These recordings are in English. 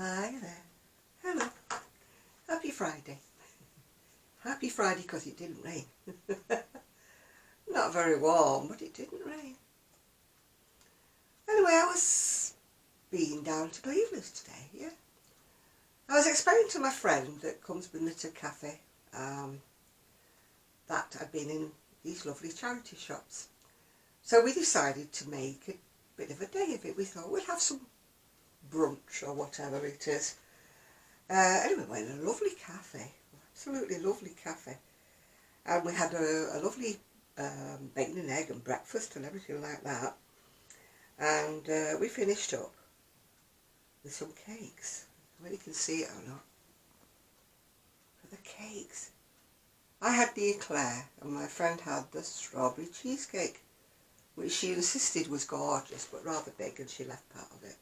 Hi there. Hello. Happy Friday. Happy Friday because it didn't rain. Not very warm, but it didn't rain. Anyway, I was being down to Cleveleys today, yeah. I was explaining to my friend that comes with me to a cafe that I'd been in these lovely charity shops. So we decided to make a bit of a day of it. We thought we'll have some brunch or whatever it is. Anyway, we went to a lovely cafe, absolutely lovely cafe. And we had a lovely bacon and egg and breakfast and everything like that. And we finished up with some cakes. Whether you can see it or not. For the cakes. I had the eclair and my friend had the strawberry cheesecake, which she insisted was gorgeous but rather big, and she left part of it.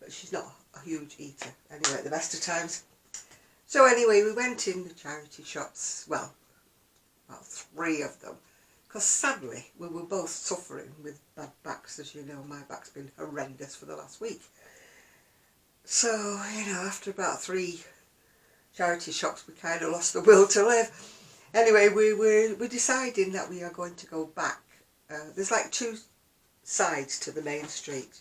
But she's not a huge eater anyway at the best of times. So anyway, we went in the charity shops, well, about 3 of them, because sadly we were both suffering with bad backs. As you know, my back's been horrendous for the last week. So, you know, after about 3 charity shops, we kind of lost the will to live. Anyway, we're deciding that we are going to go back. There's like 2 sides to the main street.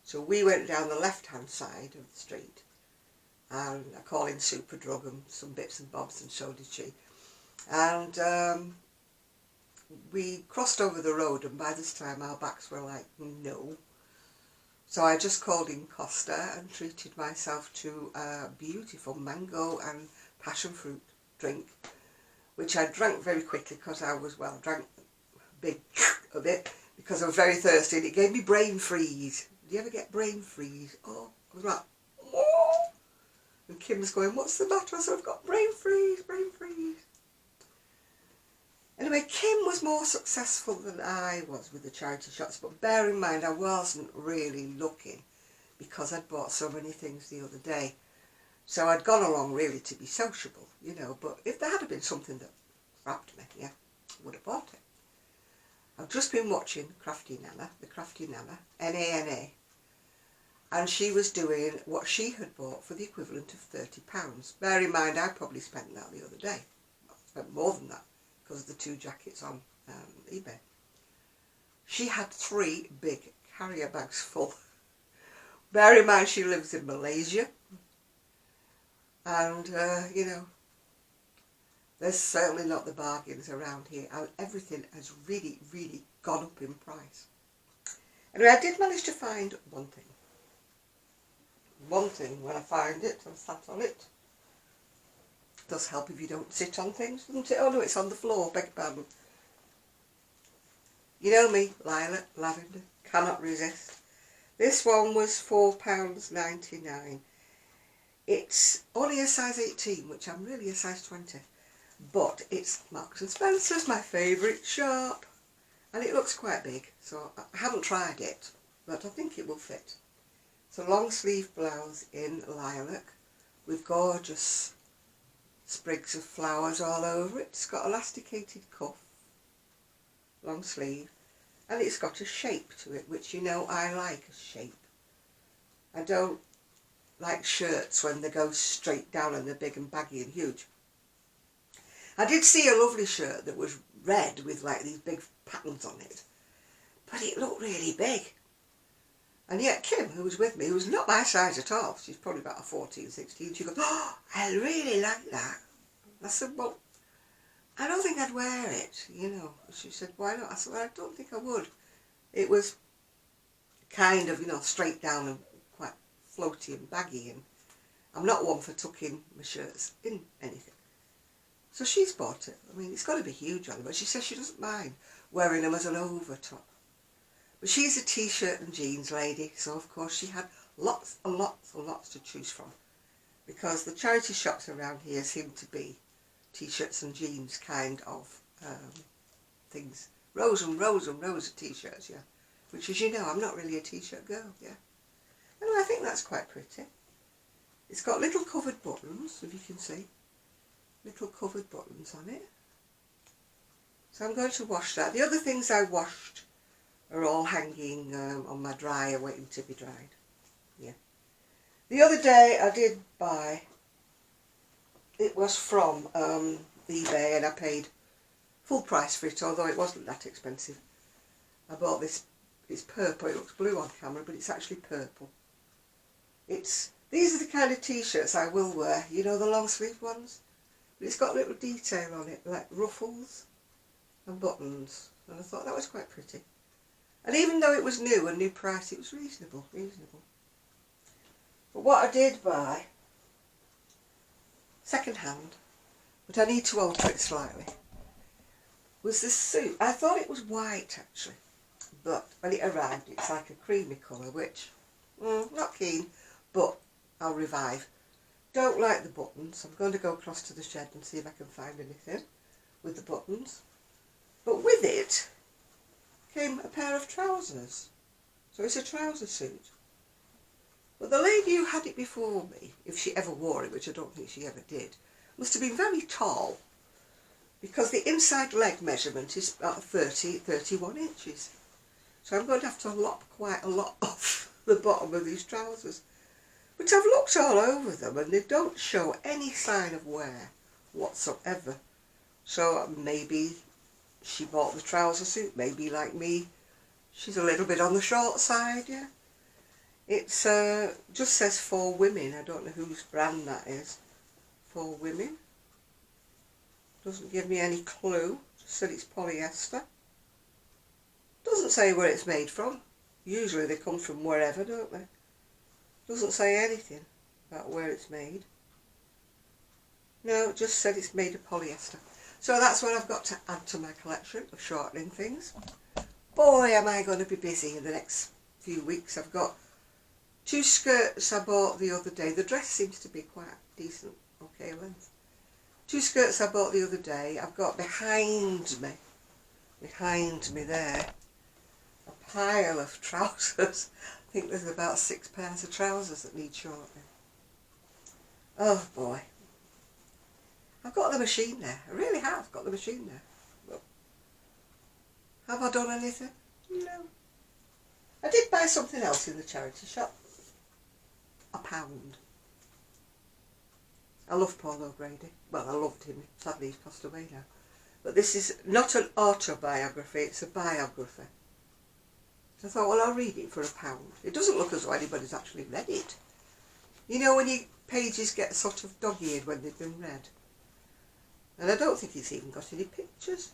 So we went down the left-hand side of the street, and I called in Superdrug and some bits and bobs, and so did she. And we crossed over the road, and by this time our backs were like, no. So I just called in Costa and treated myself to a beautiful mango and passion fruit drink, which I drank very quickly because I was, well, drank a big of it because I was very thirsty, and it gave me brain freeze. Do you ever get brain freeze? Oh, I was like, oh. And Kim's going, what's the matter? I said, I've got brain freeze, brain freeze. Anyway, Kim was more successful than I was with the charity shops, but bear in mind I wasn't really looking because I'd bought so many things the other day. So I'd gone along really to be sociable, you know, but if there had been something that grabbed me, yeah, I would have bought it. I've just been watching the Crafty Nana, N-A-N-A, and she was doing what she had bought for the equivalent of £30. Bear in mind, I probably spent that the other day. I spent more than that because of the 2 jackets on eBay. She had 3 big carrier bags full. Bear in mind, she lives in Malaysia, and you know, there's certainly not the bargains around here, and everything has really, really gone up in price. Anyway, I did manage to find one thing. One thing, when I find it and sat on it. It does help if you don't sit on things, doesn't it? Oh no, it's on the floor, beg your pardon. You know me, lilac, lavender, cannot resist. This one was £4.99. It's only a size 18, which I'm really a size 20. But it's Marks and Spencer's, my favourite shop. And it looks quite big, so I haven't tried it, but I think it will fit. It's a long sleeve blouse in lilac with gorgeous sprigs of flowers all over it. It's got elasticated cuff, long sleeve, and it's got a shape to it, which, you know, I like a shape. I don't like shirts when they go straight down and they're big and baggy and huge. I did see a lovely shirt that was red with like these big patterns on it, but it looked really big. And yet Kim, who was with me, who was not my size at all, she's probably about a 14, 16, she goes, oh, I really like that. I said, well, I don't think I'd wear it, you know. She said, why not? I said, well, I don't think I would. It was kind of, you know, straight down and quite floaty and baggy, and I'm not one for tucking my shirts in anything. So she's bought it. I mean, it's got to be huge on her, but she says she doesn't mind wearing them as an overtop. But she's a t-shirt and jeans lady, so of course she had lots and lots and lots to choose from, because the charity shops around here seem to be t-shirts and jeans kind of things. Rows and rows and rows of t-shirts, yeah. Which, as you know, I'm not really a t-shirt girl, yeah. Anyway, I think that's quite pretty. It's got little covered buttons, if you can see. Little covered buttons on it. So I'm going to wash that. The other things I washed are all hanging on my dryer waiting to be dried. Yeah. The other day I did buy, it was from eBay, and I paid full price for it, although it wasn't that expensive. I bought this, it's purple, it looks blue on camera, but it's actually purple. These are the kind of t-shirts I will wear, you know, the long sleeve ones. But it's got little detail on it, like ruffles and buttons, and I thought that was quite pretty. And even though it was new and new price, it was reasonable. But what I did buy, second hand, but I need to alter it slightly, was this suit. I thought it was white actually, but when it arrived it's like a creamy colour, which, not keen, but I'll revive. Don't like the buttons. I'm going to go across to the shed and see if I can find anything with the buttons. But with it came a pair of trousers. So it's a trouser suit. But the lady who had it before me, if she ever wore it, which I don't think she ever did, must have been very tall, because the inside leg measurement is about 31 inches. So I'm going to have to lop quite a lot off the bottom of these trousers. But I've looked all over them and they don't show any sign of wear whatsoever. So maybe she bought the trouser suit, maybe like me, she's a little bit on the short side, yeah. It's just says for women. I don't know whose brand that is. For women. Doesn't give me any clue. Just said it's polyester. Doesn't say where it's made from. Usually they come from wherever, don't they? Doesn't say anything about where it's made. No, it just said it's made of polyester. So that's what I've got to add to my collection of shortening things. Boy, am I going to be busy in the next few weeks. I've got 2 skirts I bought the other day. The dress seems to be quite decent, okay length. 2 skirts I bought the other day. I've got behind me there, a pile of trousers. I think there's about 6 pairs of trousers that need shortening. Oh boy. I've got the machine there. I really have got the machine there. But have I done anything? No. I did buy something else in the charity shop. £1. I love Paul O'Grady. Well, I loved him. Sadly, he's passed away now. But this is not an autobiography, it's a biography. So I thought, well, I'll read it for £1. It doesn't look as though anybody's actually read it. You know when your pages get sort of dog-eared when they've been read? And I don't think it's even got any pictures.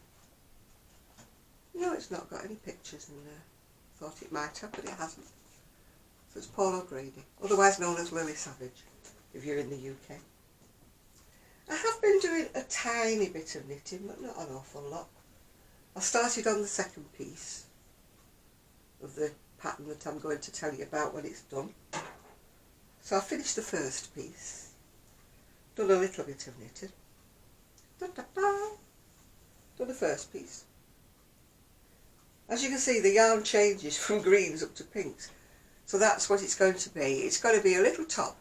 No, it's not got any pictures in there. Thought it might have, but it hasn't. So it's Paul O'Grady, otherwise known as Lily Savage, if you're in the UK. I have been doing a tiny bit of knitting, but not an awful lot. I started on the second piece of the pattern that I'm going to tell you about when it's done. So I finished the first piece, done a little bit of knitting, done the first piece. As you can see, the yarn changes from greens up to pinks, so that's what it's going to be. It's going to be a little top.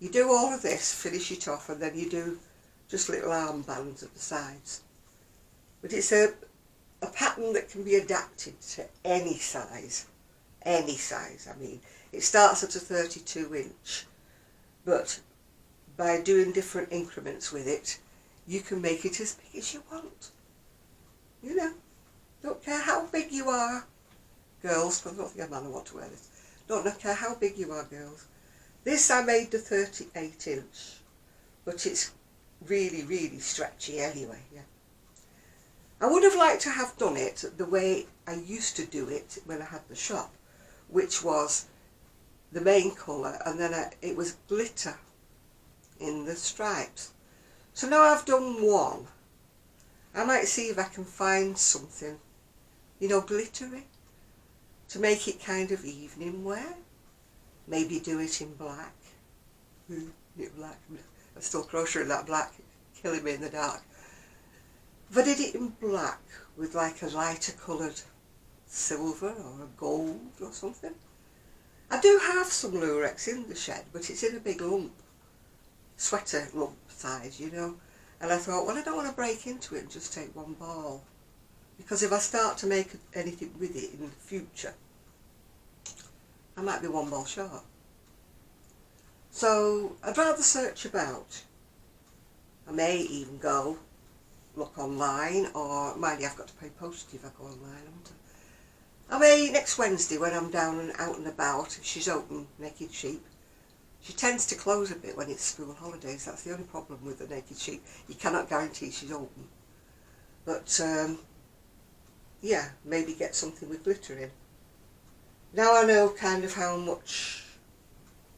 You do all of this, finish it off, and then you do just little armbands at the sides. But it's a pattern that can be adapted to any size. Any size, I mean. It starts at a 32 inch, but by doing different increments with it, you can make it as big as you want. You know, don't care how big you are, girls, because I don't think a man will want to wear this. Don't care how big you are, girls. This I made the 38 inch, but it's really, really stretchy anyway, yeah. I would have liked to have done it the way I used to do it when I had the shop, which was the main colour, and then it was glitter in the stripes. So now I've done one. I might see if I can find something, you know, glittery, to make it kind of evening wear. Maybe do it in black. Black. I'm still crocheting that black, killing me in the dark. If I did it in black with like a lighter coloured silver or a gold or something. I do have some lurex in the shed, but it's in a big lump, sweater lump size, you know. And I thought, well, I don't want to break into it and just take one ball, because if I start to make anything with it in the future, I might be one ball short. So I'd rather search about. I may even go look online, or mind you, I've got to pay postage if I go online, haven't I? I may next Wednesday when I'm down and out and about, if she's open, Naked Sheep. She tends to close a bit when it's school holidays. That's the only problem with the Naked Sheep. You cannot guarantee she's open. But yeah, maybe get something with glitter in. Now I know kind of how much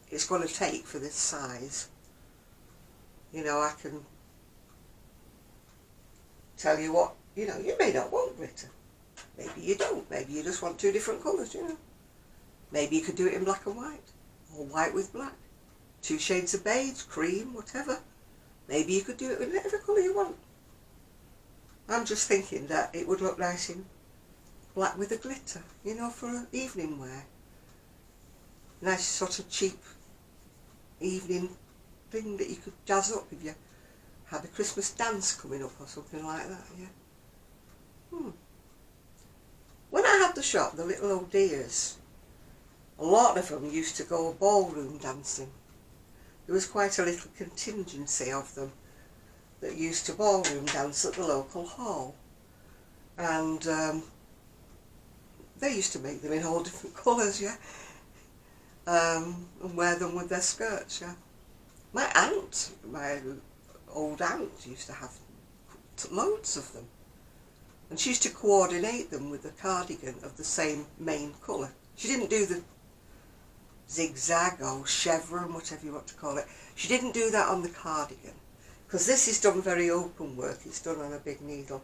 it's going to take for this size. You know, I can tell you what, you know, you may not want glitter. Maybe you don't. Maybe you just want two different colours, you know. Maybe you could do it in black and white, or white with black. 2 shades of beige, cream, whatever. Maybe you could do it with whatever colour you want. I'm just thinking that it would look nice in black with a glitter, you know, for an evening wear. Nice sort of cheap evening thing that you could jazz up if you had a Christmas dance coming up or something like that, yeah. When I had the shop, the little old dears, a lot of them used to go ballroom dancing. There was quite a little contingency of them that used to ballroom dance at the local hall. And they used to make them in all different colours, yeah. And wear them with their skirts, yeah. My aunt, my old aunt, used to have loads of them. And she used to coordinate them with the cardigan of the same main colour. She didn't do the zigzag or chevron, whatever you want to call it. She didn't do that on the cardigan, because this is done very open work. It's done on a big needle.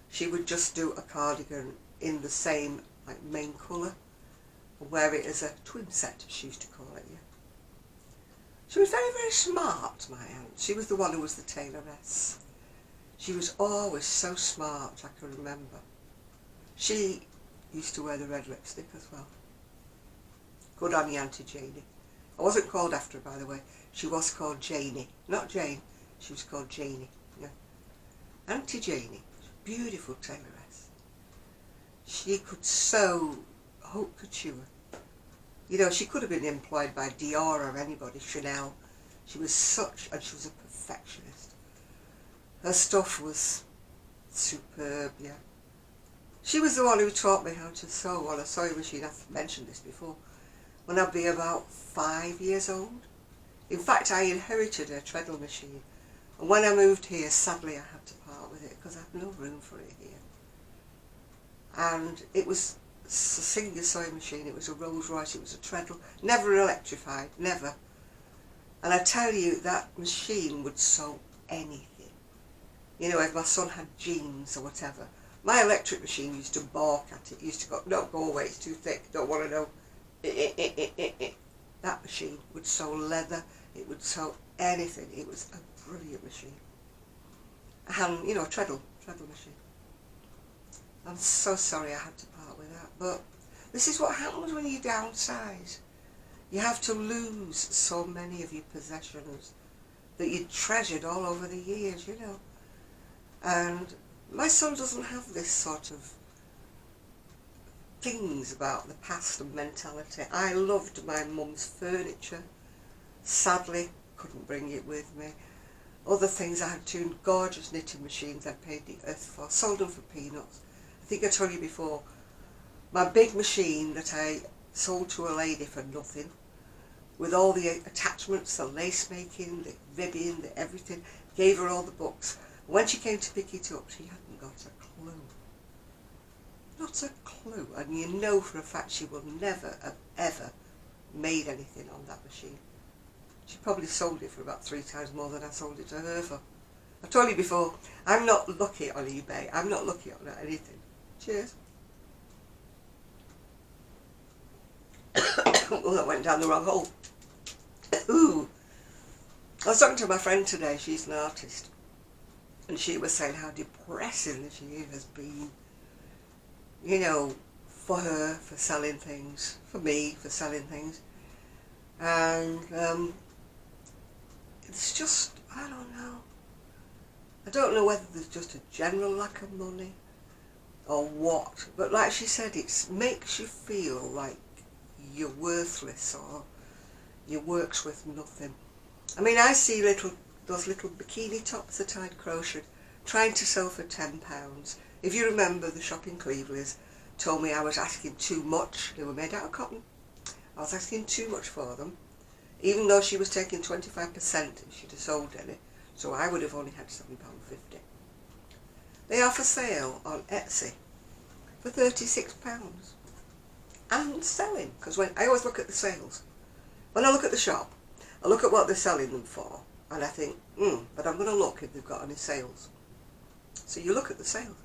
She would just do a cardigan in the same like main colour and wear it as a twin set, she used to call it, yeah. She was very, very smart, my aunt. She was the one who was the tailoress. She was always so smart, I can remember. She used to wear the red lipstick as well. Good on you, Auntie Janie. I wasn't called after her, by the way. She was called Janie. Not Jane. She was called Janie. Yeah. Auntie Janie. Beautiful tailoress. She could sew haute couture. You know, she could have been employed by Dior or anybody, Chanel. She was and she was a perfectionist. Her stuff was superb, yeah. She was the one who taught me how to sew on a sewing machine. I've mentioned this before. When I'd be about 5 years old. In fact, I inherited her treadle machine. And when I moved here, sadly, I had to part with it because I had no room for it here. And it was a Singer sewing machine. It was a Rolls Royce. It was a treadle. Never electrified. Never. And I tell you, that machine would sew anything. You know, if my son had jeans or whatever. My electric machine used to balk at it. Used to go, no, go away, it's too thick, don't want to know. That machine would sew leather, it would sew anything. It was a brilliant machine. And, you know, treadle machine. I'm so sorry I had to part with that, but this is what happens when you downsize. You have to lose so many of your possessions that you treasured all over the years, you know. And my son doesn't have this sort of things about the past and mentality. I loved my mum's furniture. Sadly, couldn't bring it with me. Other things, I had 2 gorgeous knitting machines I paid the earth for. Sold them for peanuts. I think I told you before, my big machine that I sold to a lady for nothing, with all the attachments, the lace making, the ribbing, the everything, gave her all the books. When she came to pick it up, she hadn't got a clue. Not a clue. And you know for a fact she will never have ever made anything on that machine. She probably sold it for about 3 times more than I sold it to her for. I told you before, I'm not lucky on eBay. I'm not lucky on anything. Cheers. Oh, that went down the wrong hole. Ooh. I was talking to my friend today. She's an artist. And she was saying how depressing this year has been. You know, for her, for selling things. For me, for selling things. And it's just, I don't know. I don't know whether there's just a general lack of money or what. But like she said, it makes you feel like you're worthless or your work's worth nothing. I mean, I see those little bikini tops that I'd crocheted trying to sell for £10. If you remember, the shop in Cleveleys told me I was asking too much. They were made out of cotton. I was asking too much for them, even though she was taking 25% and she'd have sold any, so I would have only had £7.50. They are for sale on Etsy for £36. And selling, because when I always look at the sales. When I look at the shop, I look at what they're selling them for, and I think, but I'm going to look if they've got any sales. So you look at the sales,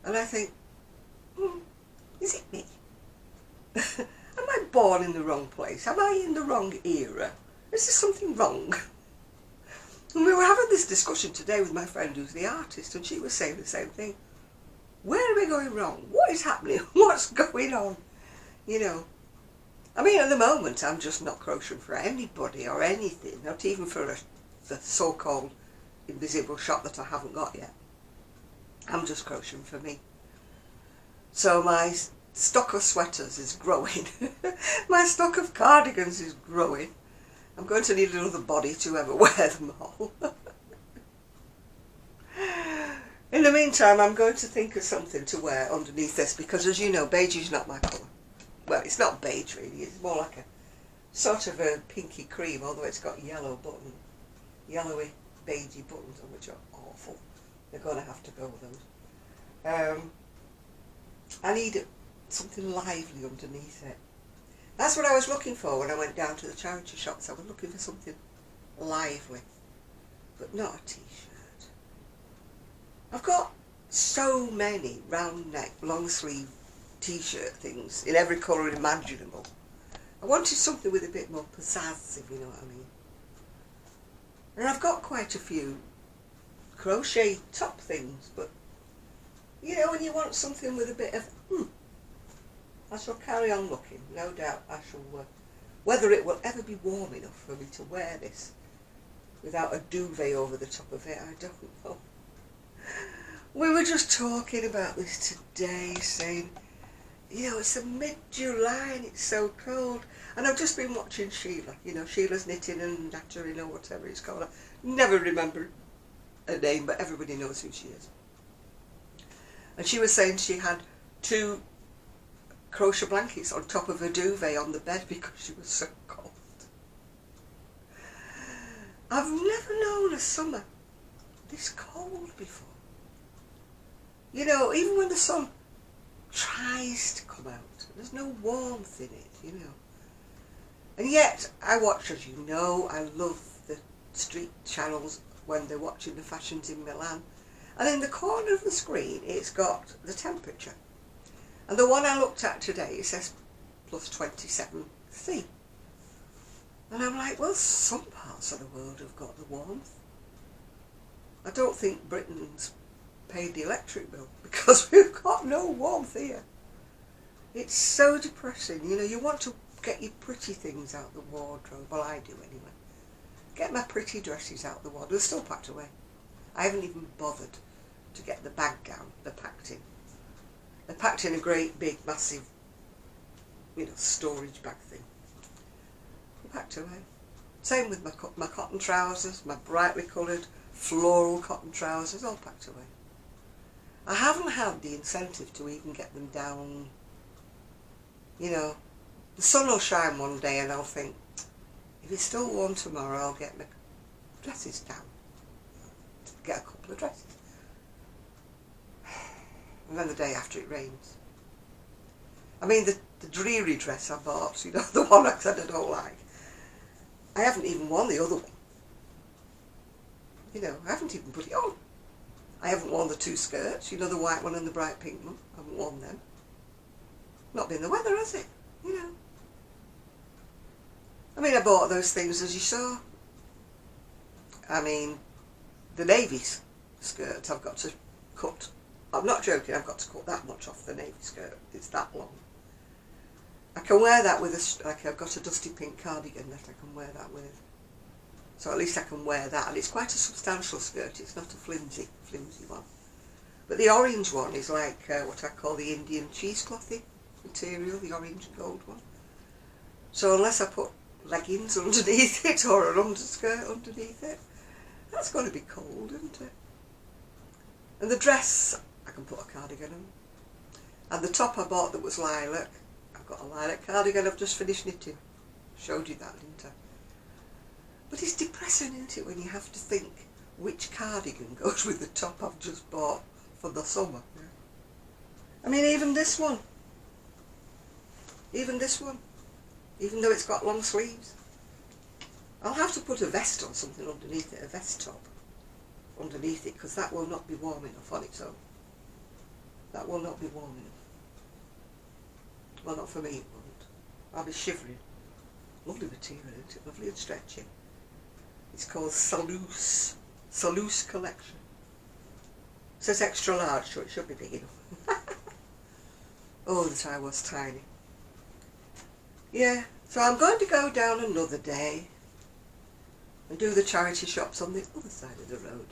and I think, is it me? Am I born in the wrong place? Am I in the wrong era? Is there something wrong? And we were having this discussion today with my friend who's the artist, and she was saying the same thing. Where are we going wrong? What is happening? What's going on? You know, I mean, at the moment, I'm just not crocheting for anybody or anything, not even for the so-called invisible shop that I haven't got yet. I'm just crocheting for me. So my stock of sweaters is growing. My stock of cardigans is growing. I'm going to need another body to ever wear them all. In the meantime, I'm going to think of something to wear underneath this, because as you know, beige is not my colour. Well, it's not beige really, it's more like a sort of a pinky cream, although it's got yellow buttons, yellowy beigey buttons on, which are awful. They're going to have to go with those. I need something lively underneath it. That's what I was looking for when I went down to the charity shops. I was looking for something lively, but not a t-shirt. I've got so many round neck, long sleeve t-shirt things in every colour imaginable. I wanted something with a bit more pizzazz, if you know what I mean. And I've got quite a few crochet top things, but you know, when you want something with a bit of I shall carry on looking. No doubt I shall whether it will ever be warm enough for me to wear this without a duvet over the top of it, I don't know. We were just talking about this today, saying, you know, it's a mid-July and it's so cold. And I've just been watching Sheila, you know, Sheila's Knitting and Nattering or whatever it's called. I never remember her name, but everybody knows who she is. And she was saying she had 2 crochet blankets on top of her duvet on the bed because she was so cold. I've never known a summer this cold before. You know, even when the sun tries to come out, there's no warmth in it, you know. And yet, I watch, as you know, I love the street channels when they're watching the fashions in Milan. And in the corner of the screen, it's got the temperature. And the one I looked at today, it says plus 27°C. And I'm like, well, some parts of the world have got the warmth. I don't think Britain's paid the electric bill because we've got no warmth here. It's so depressing. You know, you want to get your pretty things out the wardrobe. Well, I do anyway. Get my pretty dresses out the wardrobe. They're still packed away. I haven't even bothered to get the bag down. They're packed in. They're packed in a great big massive, you know, storage bag thing. They're packed away. Same with my cotton trousers, my brightly coloured floral cotton trousers, all packed away. I haven't had the incentive to even get them down. You know, the sun will shine one day and I'll think, if it's still warm tomorrow, I'll get my dresses down. Get a couple of dresses. And then the day after it rains. I mean, the dreary dress I bought, you know, the one I said I don't like, I haven't even worn the other one. You know, I haven't even put it on. I haven't worn the 2 skirts, you know, the white one and the bright pink one. I haven't worn them. Not been the weather, has it? You know. I mean, I bought those things as you saw. I mean, the navy skirt I've got to cut. I'm not joking, I've got to cut that much off the navy skirt. It's that long. I can wear that with like I've got a dusty pink cardigan that I can wear that with. So at least I can wear that. And it's quite a substantial skirt. It's not a flimsy one. But the orange one is like what I call the Indian cheeseclothy material, the orange and gold one. So unless I put leggings underneath it or an underskirt underneath it, that's going to be cold, isn't it? And the dress, I can put a cardigan on. And the top I bought that was lilac, I've got a lilac cardigan I've just finished knitting. Showed you that, didn't I? But it's depressing, isn't it, when you have to think which cardigan goes with the top I've just bought for the summer. Yeah? I mean, even this one, even though it's got long sleeves, I'll have to put a vest on something underneath it, a vest top underneath it, because that will not be warm enough on its own. That will not be warm enough. Well, not for me, it won't. I'll be shivering. Lovely material, isn't it? Lovely and stretchy. It's called Salus Collection. It says extra large, so it should be big enough. Oh, that I was tiny. Yeah, so I'm going to go down another day and do the charity shops on the other side of the road.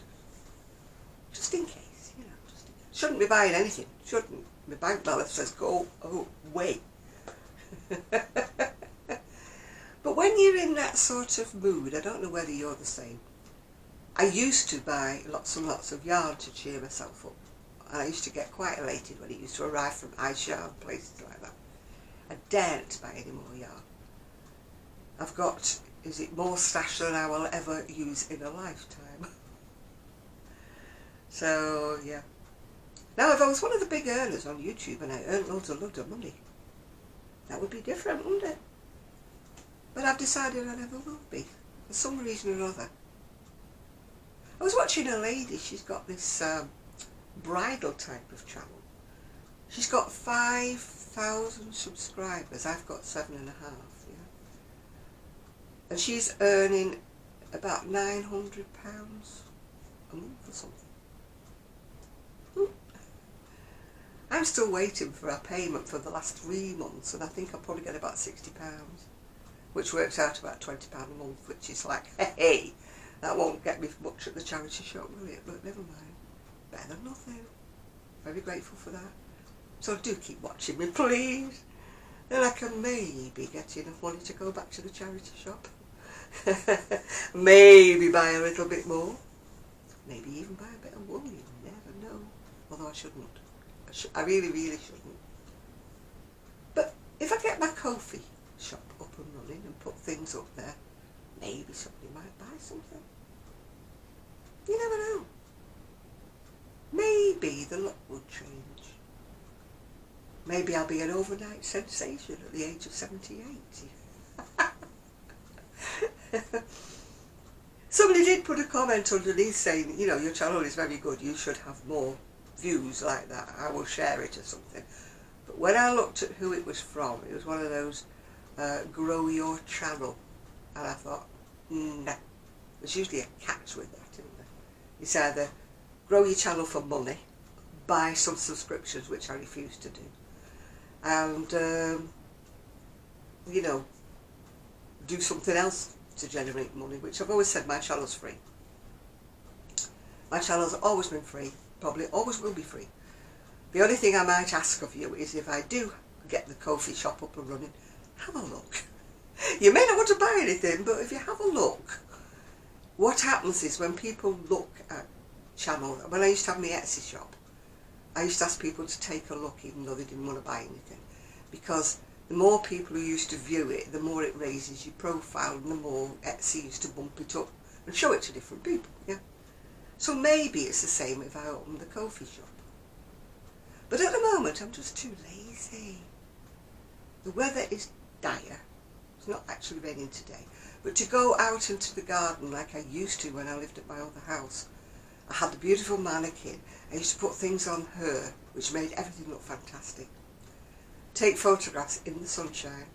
Just in case, you know, just in case. Shouldn't be buying anything, shouldn't. My bank balance says go away. But when you're in that sort of mood, I don't know whether you're the same. I used to buy lots and lots of yarn to cheer myself up. And I used to get quite elated when it used to arrive from Ice Yarn, places like that. I daren't buy any more yarn. I've got, is it more stash than I will ever use in a lifetime? So, yeah. Now, if I was one of the big earners on YouTube and I earned loads of money, that would be different, wouldn't it? But I've decided I never will be, for some reason or other. I was watching a lady, she's got this bridal type of channel. She's got 5,000 subscribers, I've got 7.5, yeah. And she's earning about £900 a month or something. I'm still waiting for a payment for the last 3 months, and I think I'll probably get about £60, which works out about £20 a month, which is like, hey, that won't get me much at the charity shop, will it? But never mind. Better than nothing. Very grateful for that. So do keep watching me, please. Then I can maybe get enough money to go back to the charity shop. Maybe buy a little bit more. Maybe even buy a bit of wool, you never know. Although I shouldn't. I really, really shouldn't. But if I get my Ko-fi shop up and running and put things up there, maybe somebody might buy something. You never know. Maybe the luck will change. Maybe I'll be an overnight sensation at the age of 78. Somebody did put a comment underneath saying, you know, your channel is very good, you should have more views like that, I will share it or something. But when I looked at who it was from, it was one of those grow your channel, and I thought, nah, there's usually a catch with that, isn't there? It's either grow your channel for money, buy some subscriptions, which I refuse to do, and you know, do something else to generate money, which I've always said my channel's free. My channel's always been free, probably always will be free. The only thing I might ask of you is if I do get the Ko-fi shop up and running, have a look. You may not want to buy anything, but if you have a look, what happens is when people look at channel, when I used to have my Etsy shop, I used to ask people to take a look even though they didn't want to buy anything, because the more people who used to view it, the more it raises your profile, and the more Etsy used to bump it up and show it to different people, yeah. So maybe it's the same if I open the Ko-fi shop. But at the moment I'm just too lazy. The weather is dire. It's not actually raining today. But to go out into the garden like I used to when I lived at my other house, I had the beautiful mannequin. I used to put things on her which made everything look fantastic. Take photographs in the sunshine,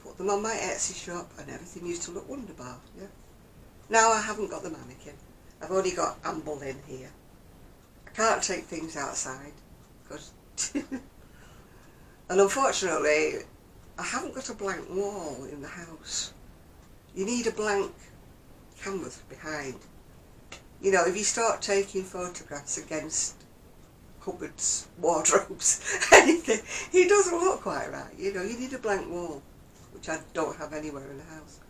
put them on my Etsy shop, and everything used to look wonderbar, yeah. Now I haven't got the mannequin. I've only got Amble in here. I can't take things outside, because and unfortunately I haven't got a blank wall in the house. You need a blank canvas behind. You know, if you start taking photographs against cupboards, wardrobes, anything, it doesn't look quite right. You know, you need a blank wall. which I don't have anywhere in the house.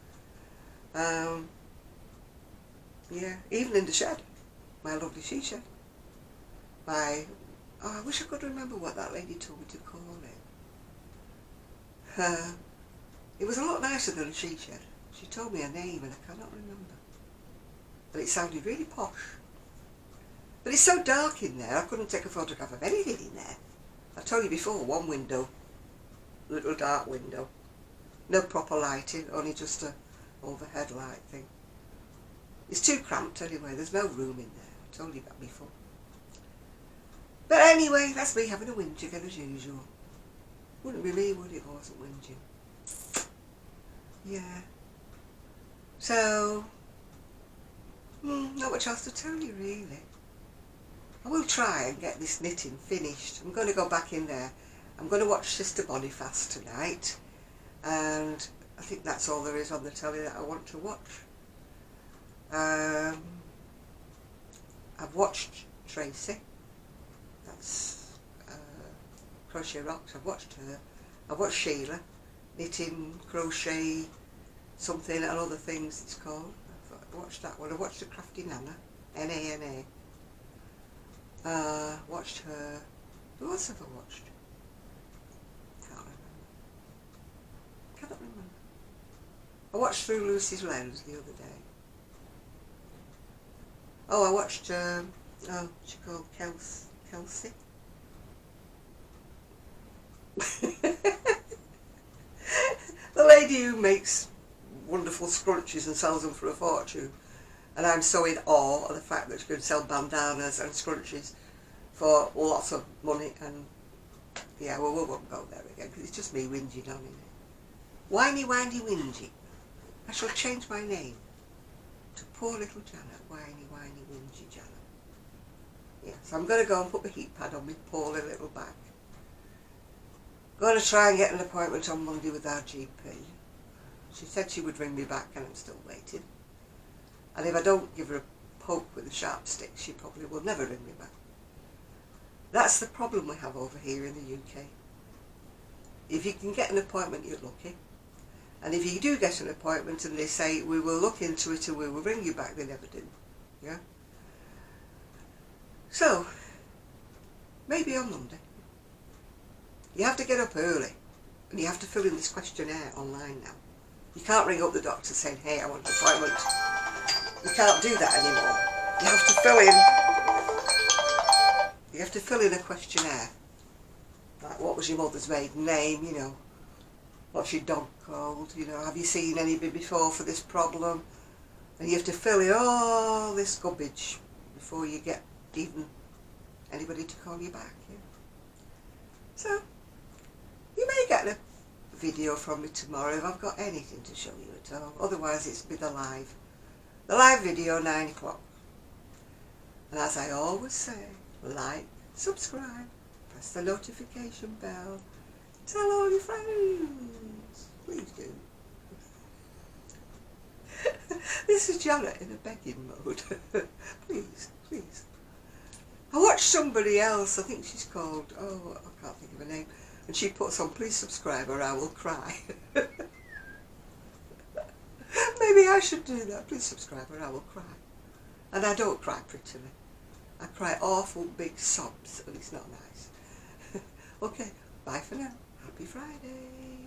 Yeah, even in the shed, my lovely she shed. I wish I could remember what that lady told me to call it. It was a lot nicer than a she shed. She told me a name and I cannot remember. But it sounded really posh. But it's so dark in there, I couldn't take a photograph of anything in there. I told you before, one window, little dark window. No proper lighting, only just a overhead light thing. It's too cramped anyway, there's no room in there. I told you that before. But anyway, that's me having a whinge again as usual. Wouldn't be me, would it, if I wasn't whinging? Yeah. So, not much else to tell you really. I will try and get this knitting finished. I'm going to go back in there. I'm going to watch Sister Boniface tonight. And I think that's all there is on the telly that I want to watch. I've watched Tracy. That's Crochet Rocks. I've watched her. I've watched Sheila. Knitting, crochet, something and other things it's called. I've watched that one. I watched the Crafty Nana. N-A-N-A. Watched her. Who else have I watched? Cannot remember. I watched Through Lucy's Lens the other day. Oh, I watched, she called Kelsey. The lady who makes wonderful scrunchies and sells them for a fortune. And I'm so in awe of the fact that she can sell bandanas and scrunchies for lots of money. And yeah, well, we won't go there again because it's just me whinging on it. Whiny, whiny, whingy. I shall change my name to Poor Little Janet. Whiny, whiny, whingy Janet. Yeah, so I'm going to go and put the heat pad on my poorly little back. Going to try and get an appointment on Monday with our GP. She said she would ring me back and I'm still waiting. And if I don't give her a poke with a sharp stick, she probably will never ring me back. That's the problem we have over here in the UK. If you can get an appointment, you're lucky. And if you do get an appointment and they say, we will look into it and we will ring you back, they never do. Yeah? So, maybe on Monday. You have to get up early and you have to fill in this questionnaire online now. You can't ring up the doctor saying, hey, I want an appointment. You can't do that anymore. You have to fill in a questionnaire. Like, what was your mother's maiden name, you know. What's your dog called, you know. Have you seen anybody before for this problem? And you have to fill in all this garbage before you get even anybody to call you back. Yeah. So, you may get a video from me tomorrow if I've got anything to show you at all. Otherwise, it's be the live video, 9 o'clock. And as I always say, like, subscribe, press the notification bell, tell all your friends. Please do. This is Janet in a begging mode. Please, please. I watched somebody else, I think she's called, oh, I can't think of her name, and she puts on, please subscribe or I will cry. Maybe I should do that, please subscribe or I will cry. And I don't cry prettily. I cry awful big sobs and it's not nice. Okay, bye for now. Happy Friday.